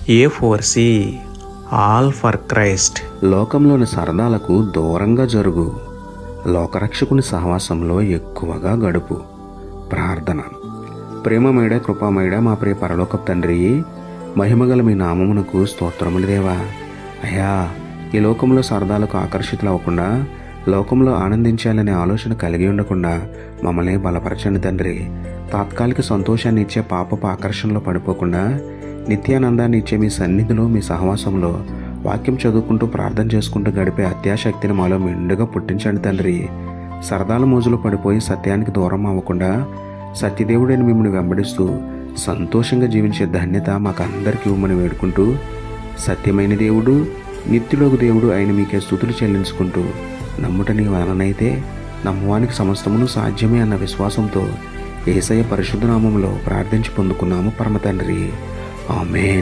A4C all for Christ. లోకంలోని సరదాలకు దూరంగా జరుగు. లోకరక్షకుని సహవాసంలో ఎక్కువగా గడుపు. ప్రార్థన. ప్రేమమేడ కృపామేడ మా ప్రియ పరలోకపు తండ్రి, మహిమగల మీ నామమునకు స్తోత్రములు దేవా. అయ్యా, ఈ లోకంలో సరదాలకు ఆకర్షితులు అవ్వకుండా, లోకంలో ఆనందించాలనే ఆలోచన కలిగి ఉండకుండా మమ్మల్ని బలపరచండి తండ్రి. తాత్కాలిక సంతోషాన్ని ఇచ్చే పాపపు ఆకర్షణలో పడిపోకుండా, నిత్యానందాన్ని ఇచ్చే మీ సన్నిధిలో, మీ సహవాసంలో వాక్యం చదువుకుంటూ ప్రార్థన చేసుకుంటూ గడిపే అత్యాశక్తిని మాలో మెండుగా పుట్టించండి తండ్రి. సరదాల మోజులో పడిపోయి సత్యానికి దూరం అవ్వకుండా, సత్యదేవుడైన మిమ్మల్ని వెంబడిస్తూ సంతోషంగా జీవించే ధన్యత మాకు అందరికీ ఇవ్వమని వేడుకుంటూ, సత్యమైన దేవుడు, నిత్యుడగు దేవుడు అయిన మీకే స్తుతులు చెల్లించుకుంటూ, నమ్ముట నీ వలనైతే నమ్మువానికి సమస్తమును సాధ్యమే అన్న విశ్వాసంతో యేసయ్య పరిశుద్ధ నామములో ప్రార్థించి పొందుకున్నాము పరమ తండ్రి. ఆమేన్.